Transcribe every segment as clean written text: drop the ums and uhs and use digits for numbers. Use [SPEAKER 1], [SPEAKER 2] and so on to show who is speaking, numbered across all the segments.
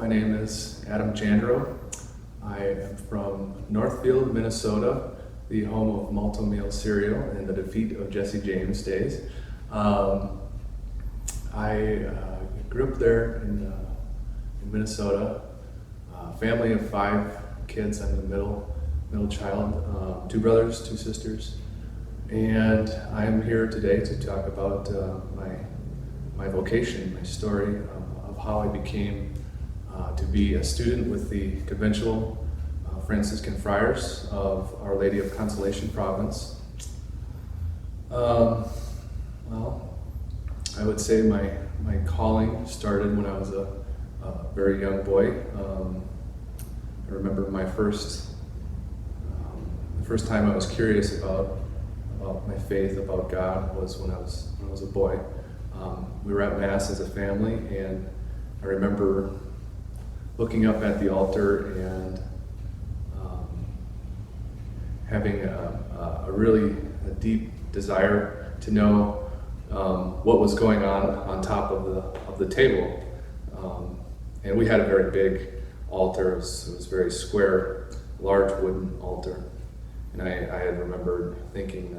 [SPEAKER 1] My name is adam.jandro. I am from Northfield, Minnesota, the home of Malto Meal cereal and the defeat of Jesse James days. I grew up there in Minnesota. Family of 5 kids. I'm the middle child. 2 brothers, 2 sisters. And I'm here today to talk about my vocation, my story of how I became to be a student with the Conventual Franciscan Friars of Our Lady of Consolation province. Well, I would say my calling started when I was a very young boy. I remember the first time I was curious about my faith, about God, was when I was a boy. We were at Mass as a family, and I remember looking up at the altar and having a really deep desire to know what was going on top of the table. And we had a very big altar. It was very square, large wooden altar. And I had remembered thinking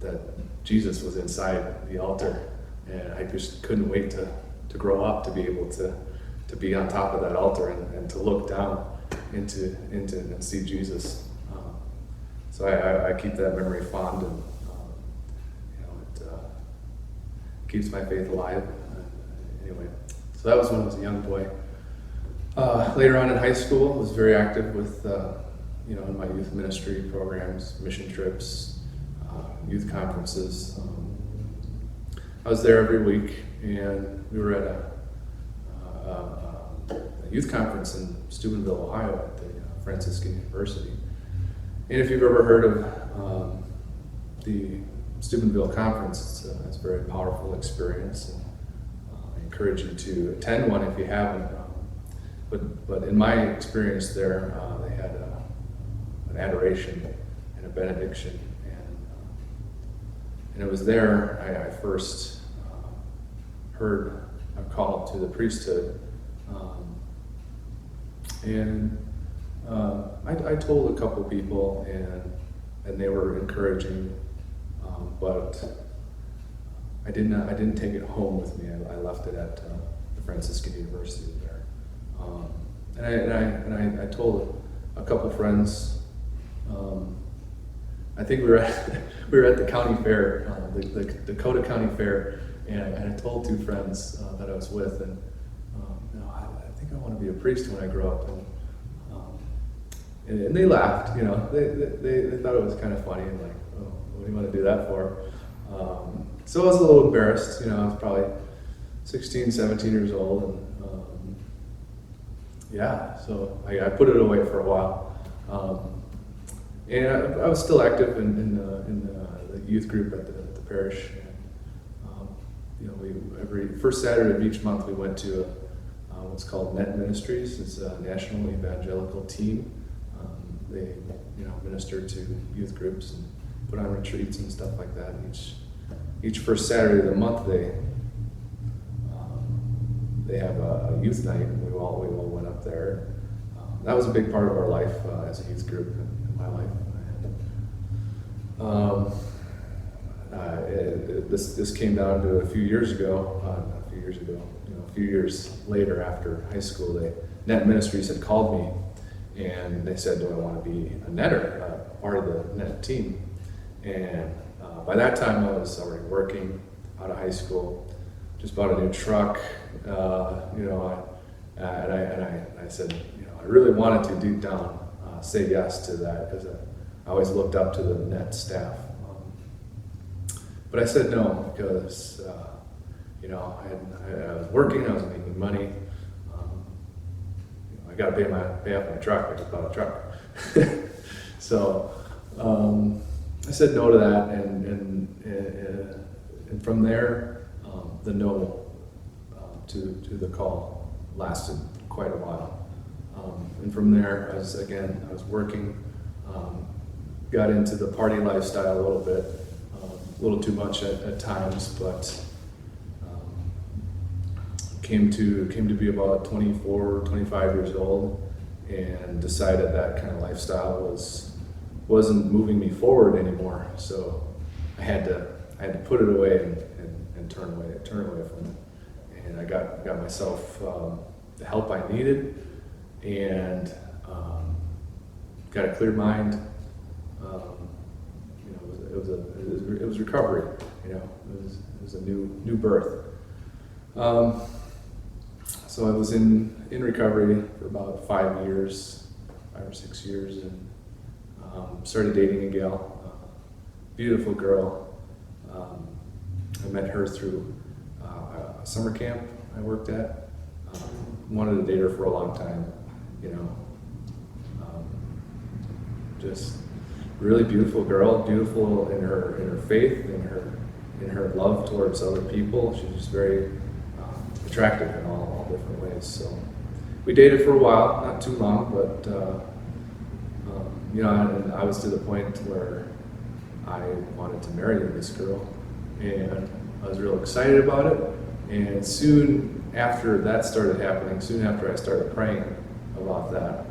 [SPEAKER 1] that Jesus was inside the altar, and I just couldn't wait to grow up to be able to be on top of that altar and to look down into and see Jesus. So I keep that memory fond, and it keeps my faith alive. Anyway, so that was when I was a young boy. Later on in high school, I was very active with in my youth ministry programs, mission trips, youth conferences. I was there every week, and we were at a youth conference in Steubenville, Ohio, at the Franciscan University. And if you've ever heard of the Steubenville conference, it's a very powerful experience, and I encourage you to attend one if you haven't. But in my experience there, they had an adoration and a benediction, and it was there I first heard a call to the priesthood. And I told a couple people, and they were encouraging, but I didn't take it home with me. I left it at the Franciscan University there, and I told a couple friends. I think we were at the county fair, the Dakota County Fair, and I told 2 friends that I was with, and I think I want to be a priest when I grow up, and they laughed. They thought it was kind of funny, and like, oh, what do you want to do that for? So I was a little embarrassed. I was probably 16, 17 years old, and so I put it away for a while. And I was still active in the youth group at the parish. And, we every first Saturday of each month we went to what's called Net Ministries. It's a national evangelical team. They minister to youth groups and put on retreats and stuff like that. Each first Saturday of the month they have a youth night, and we all went up there. That was a big part of our life as a youth group in my life. This came down to a few years later, after high school, Net Ministries had called me, and they said, do I want to be a netter, part of the Net team? And by that time I was already working out of high school, just bought a new truck, and I said, I really wanted to deep down say yes to that, because I always looked up to the Net staff. But I said no, because I was working, I was making money. I got to pay off my truck. I just bought a truck. So I said no to that, and from there, the no to the call lasted quite a while. And from there, I was working, got into the party lifestyle a little bit, a little too much at times, but came to be about 24, 25 years old, and decided that kind of lifestyle wasn't moving me forward anymore. So I had to put it away and turn away from it. And I got myself the help I needed, and got a clear mind. It was recovery. It was a new birth. So I was in recovery for about 5 or 6 years, and started dating a gal, beautiful girl. I met her through a summer camp I worked at. Wanted to date her for a long time, just really beautiful girl, beautiful in her faith, in her love towards other people. She's just very attractive in all different ways. So we dated for a while, not too long, but and I was to the point where I wanted to marry this girl, and I was real excited about it. And soon after that started happening, soon after I started praying about that,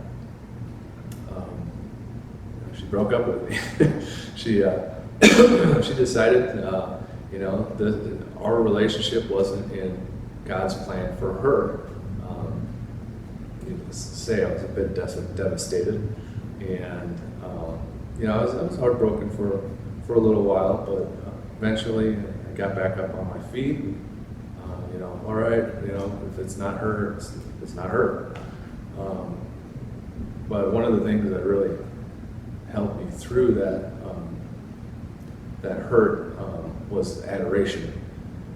[SPEAKER 1] she broke up with me. She decided, our relationship wasn't in God's plan for her. Needless to say, I was a bit devastated, and I was heartbroken for a little while, but eventually I got back up on my feet. All right, if it's not her, it's not her. But one of the things that really helped me through that hurt was adoration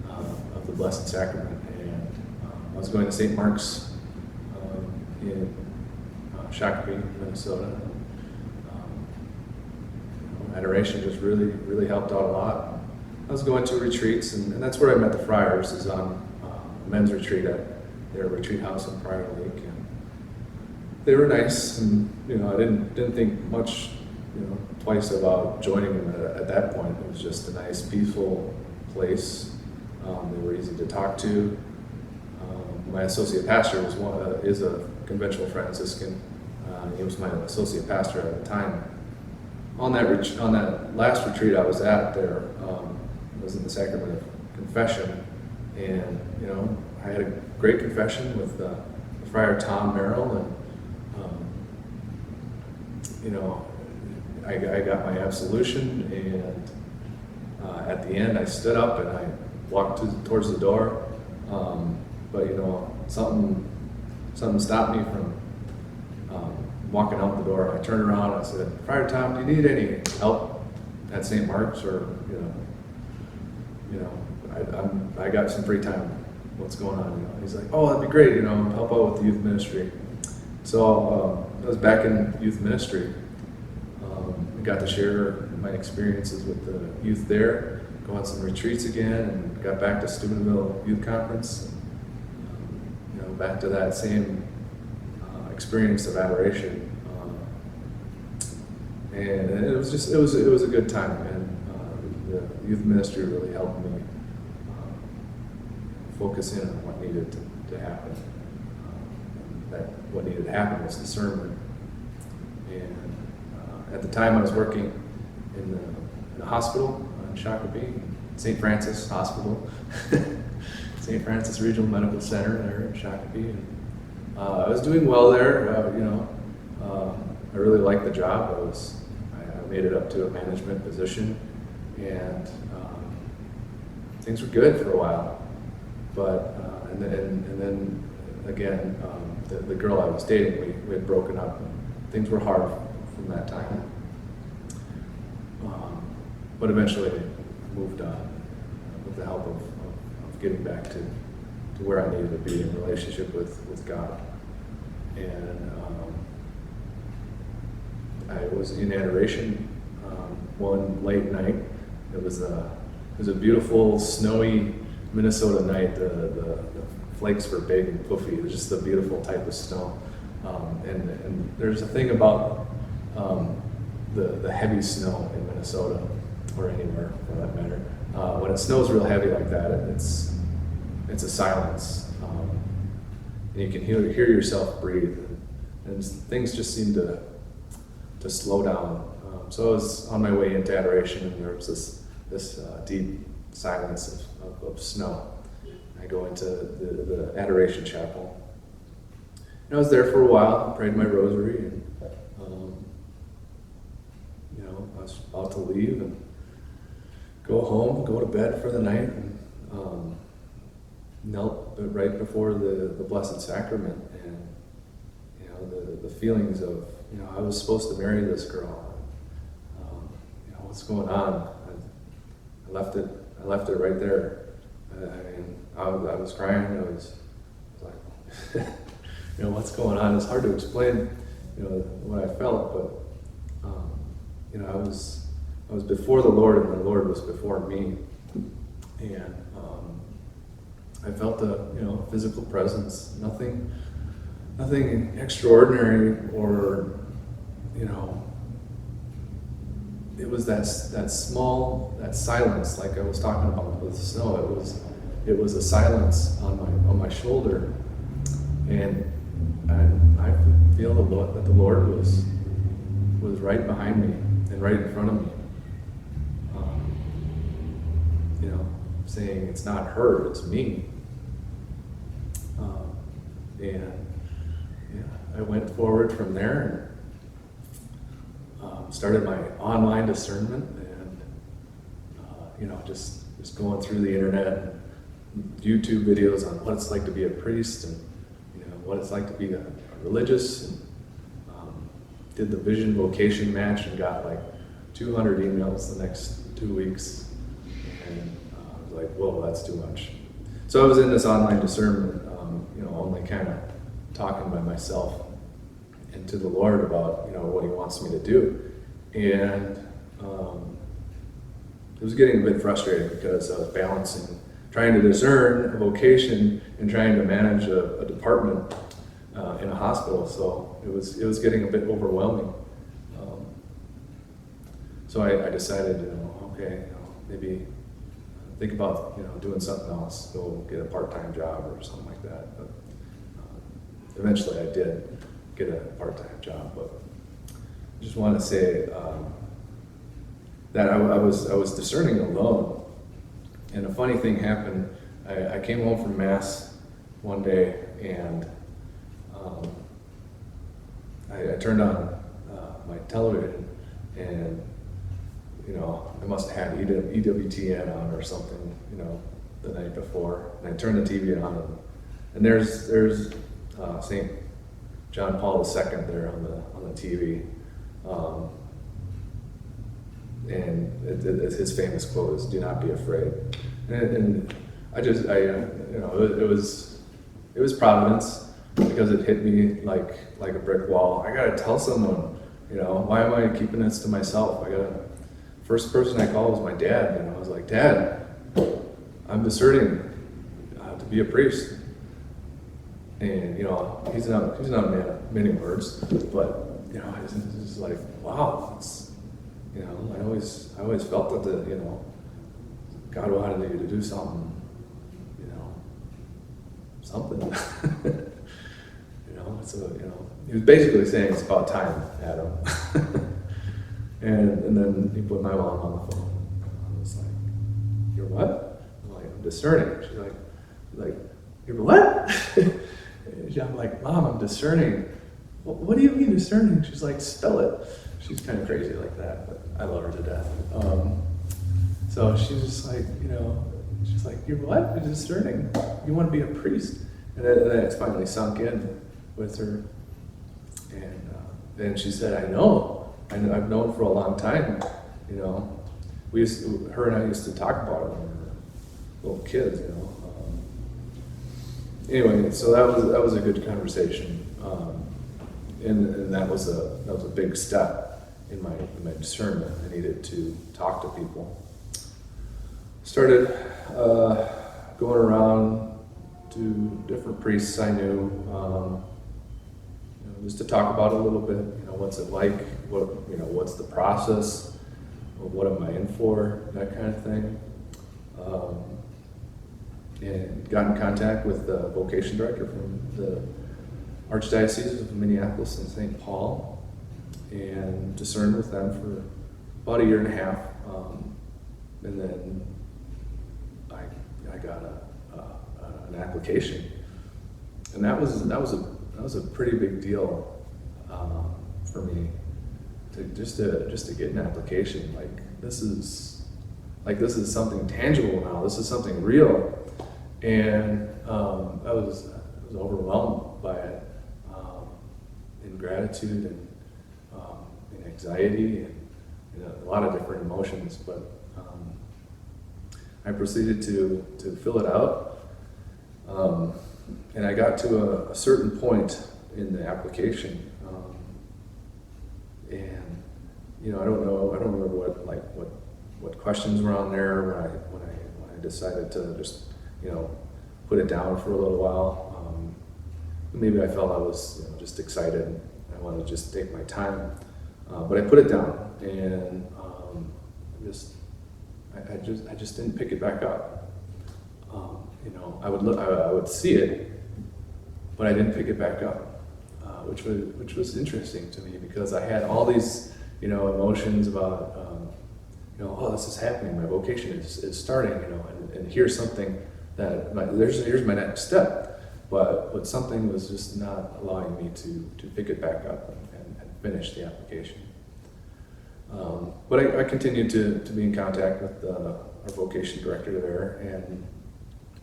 [SPEAKER 1] of the Blessed Sacrament. And I was going to St. Mark's in Shakopee, Minnesota. Adoration just really helped out a lot. I was going to retreats, and that's where I met the Friars, is on a men's retreat at their retreat house in Prior Lake. And they were nice, and I didn't think much twice about joining them at that point. It was just a nice, peaceful place. They were easy to talk to. My associate pastor is a Conventual Franciscan. He was my associate pastor at the time. On that last retreat I was at there, I was in the sacrament of confession, and I had a great confession with Friar Tom Merrill, and I got my absolution, and at the end I stood up and I walked towards the door, but something stopped me from walking out the door. I turned around and I said, "Friar Tom, do you need any help at St. Mark's, or I got some free time. What's going on?" He's like, "Oh, that'd be great. Help out with the youth ministry." So I was back in youth ministry. I got to share my experiences with the youth there, go on some retreats again, and got back to Steubenville Youth Conference. Back to that same experience of adoration, and it was a good time, and the youth ministry really helped me focus in on what needed to happen. What needed to happen was discernment. And at the time I was working in the hospital in Shakopee, St. Francis Hospital, St. Francis Regional Medical Center there in Shakopee. And I was doing well there. I really liked the job. I made it up to a management position, and things were good for a while. But and then again, the girl I was dating, we had broken up, and things were hard from that time. But eventually moved on with the help of getting back to where I needed to be in relationship with God. And I was in adoration one late night. It was a beautiful, snowy Minnesota night. The flakes were big and puffy. It was just a beautiful type of snow. And there's a thing about the heavy snow in Minnesota, or anywhere for that matter. When it snows real heavy like that, it's a silence. and you can hear yourself breathe, and things just seem to slow down. So I was on my way into adoration, and there was this deep silence of snow. I go into the adoration chapel. And I was there for a while, prayed my rosary, and I was about to leave and go home, go to bed for the night, and knelt right before the Blessed Sacrament, and the feelings of I was supposed to marry this girl. What's going on? I left it right there. I was crying. I was like, what's going on? It's hard to explain, what I felt, but I was before the Lord, and the Lord was before me, and I felt a physical presence. Nothing extraordinary, or it was that silence, like I was talking about with the snow. It was a silence on my shoulder, and I feel that the Lord was right behind me and right in front of me, saying it's not her, it's me. I went forward from there and started my online discernment, and just going through the internet and YouTube videos on what it's like to be a priest, and what it's like to be a religious, and did the vision vocation match and got like 200 emails the next 2 weeks, and I was like, whoa, that's too much. So I was in this online discernment, only kind of talking by myself and to the Lord about what He wants me to do, and it was getting a bit frustrating because I was balancing trying to discern a vocation and trying to manage a department in a hospital. So it was getting a bit overwhelming. So I decided, maybe think about doing something else. Go get a part-time job or something like that. But eventually, I did get a part-time job. But I just want to say that I was discerning alone. And a funny thing happened. I came home from Mass one day, and I turned on my television, and I must have had EWTN on or something, the night before. And I turned the TV on, and there's St. John Paul II there on the TV, and his famous quote is, "Do not be afraid." And it was providence, because it hit me like a brick wall. I gotta tell someone, why am I keeping this to myself? First person I called was my dad. I was like, Dad, I'm discerning to be a priest. And he's not a man of many words, but it's just like, wow, it's I always felt that God wanted you to do something, something. So he was basically saying it's about time, Adam. and then he put my mom on the phone. I was like, "You're what?" I'm like, "I'm discerning." She's like, "You're what?" I'm like, "Mom, I'm discerning." What do you mean discerning? She's like, "Spell it." She's kind of crazy like that, but I love her to death. So she's just like, she's like, "You're what? You're discerning. You want to be a priest." And then it's finally sunk in with her. And she said, "I know. I've known for a long time. Her and I used to talk about it when we were little kids. Anyway, so that was a good conversation, and that was a big step in my discernment. I needed to talk to people. Started going around to different priests I knew, just to talk about it a little bit. What's it like? What's the process? What am I in for? That kind of thing. and got in contact with the vocation director from the Archdiocese of Minneapolis and St. Paul, and discerned with them for about a year and a half, and then I got an application, and that was a pretty big deal for me to just to get an application. This is something tangible now. This is something real, and I was overwhelmed by it, in gratitude and in anxiety and a lot of different emotions. But I proceeded to fill it out, and I got to a certain point in the application, and I don't remember what questions were on there when I decided to just put it down for a little while. Maybe I felt I was just excited. I wanted to just take my time, but I put it down, and I just didn't pick it back up. I would see it, but I didn't pick it back up, which was interesting to me, because I had all these emotions about oh, this is happening. My vocation is starting, and here's something here's my next step. But something was just not allowing me to pick it back up and finish the application. But I continued to be in contact with our vocation director there, and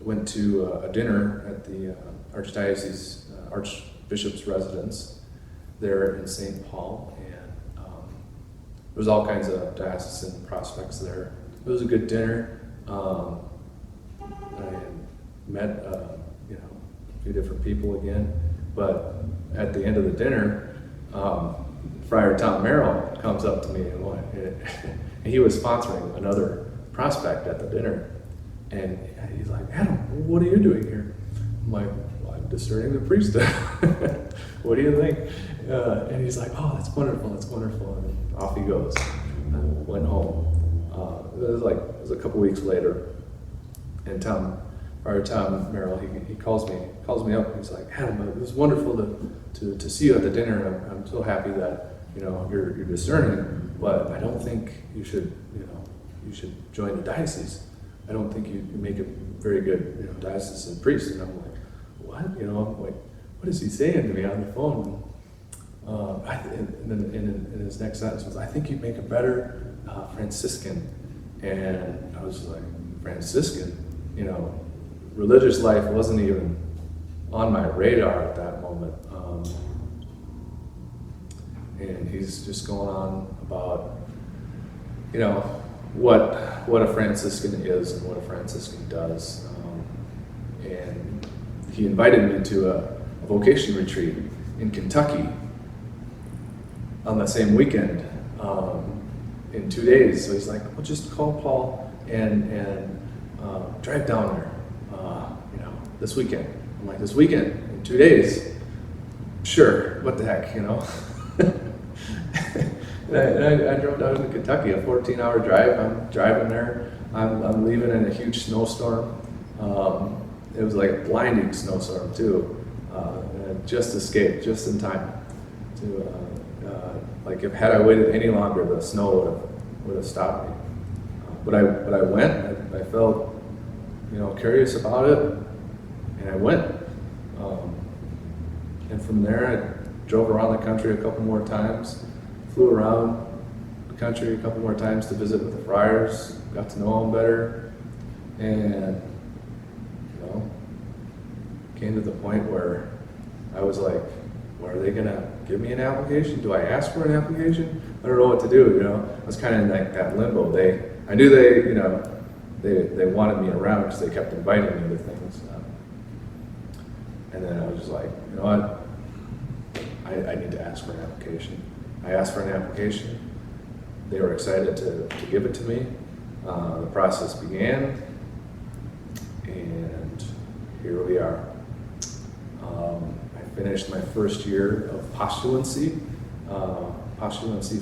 [SPEAKER 1] went to a dinner at the Archdiocese Archbishop's residence there in St. Paul, and there was all kinds of diocesan prospects there. It was a good dinner. I met a few different people again, but at the end of the dinner, Friar Tom Merrill comes up to me, and he was sponsoring another prospect at the dinner, and he's like, "Adam, what are you doing here?" I'm like, "Well, I'm discerning the priesthood." "What do you think?" And he's like, "Oh, that's wonderful, and off he goes. I went home. It was a couple weeks later, and Friar Tom Merrill, he calls me up, and he's like, "Adam, it was wonderful to see you at the dinner. I'm so happy that you're discerning, but I don't think you should join the diocese. I don't think you make a very good diocesan priest." And I'm like, "What?" I'm like, "What is he saying to me on the phone?" And then in his next sentence was, "I think you'd make a better Franciscan." And I was like, "Franciscan?" Religious life wasn't even on my radar at that moment. And he's just going on about, what a Franciscan is and what a Franciscan does. And he invited me to a vocation retreat in Kentucky on that same weekend, in 2 days. So he's like, "Well, just call Paul and drive down there, this weekend." I'm like, "This weekend? In 2 days? Sure, what the heck, And I drove down to Kentucky, a 14-hour drive. I'm driving there. I'm leaving in a huge snowstorm. It was like a blinding snowstorm too. And I just escaped just in time to, had I waited any longer, the snow would have stopped me. But I went. I felt, curious about it, and I went. And from there, I drove around the country a couple more times, flew around the country a couple more times to visit with the Friars, got to know them better, and came to the point where I was like, "Well, are they gonna give me an application? Do I ask for an application? I don't know what to do." I was kind of in that limbo. I knew they wanted me around because they kept inviting me to things. And then I was just like, "You know what? I need to ask for an application." I asked for an application. They were excited to give it to me. The process began, and here we are. I finished my first year of postulancy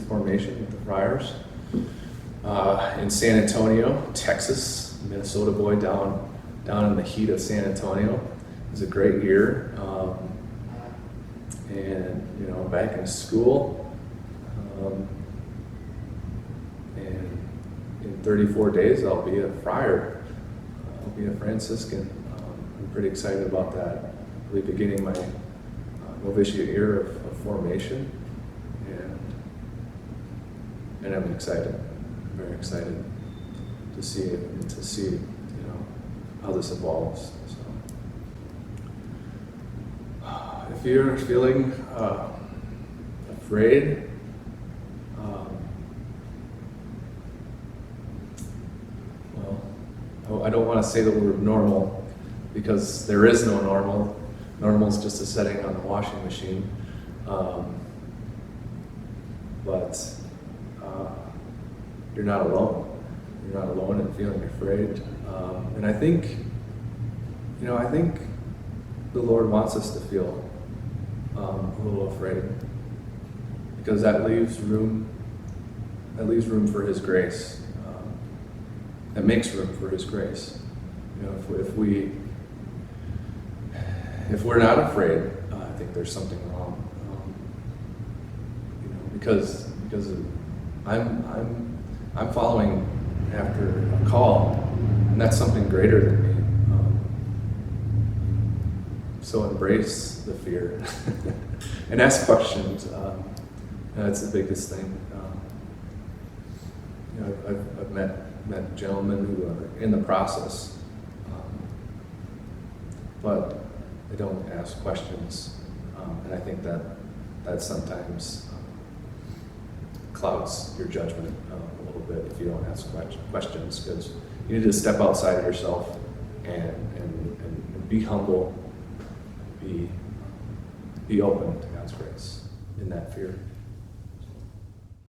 [SPEAKER 1] formation with the Friars in San Antonio, Texas. Minnesota boy down down in the heat of San Antonio. It was a great year. And, back in school. And in 34 days, I'll be a friar. I'll be a Franciscan. I'm pretty excited about that. I'll be beginning my novitiate year of formation. And I'm excited. I'm very excited to see it and to see, how this evolves. So, if you're feeling afraid, I don't want to say the word normal because there is no normal. Normal is just a setting on the washing machine. But you're not alone. You're not alone in feeling afraid. And I think the Lord wants us to feel a little afraid because that leaves room for His grace. That makes room for His grace. If we're not afraid, I think there's something wrong. Because I'm following after a call, and that's something greater than me. So embrace the fear and ask questions. That's the biggest thing. I've met gentlemen who are in the process, but they don't ask questions, and I think that sometimes clouds your judgment a little bit if you don't ask questions, because you need to step outside of yourself and be humble, be open to God's grace in that fear.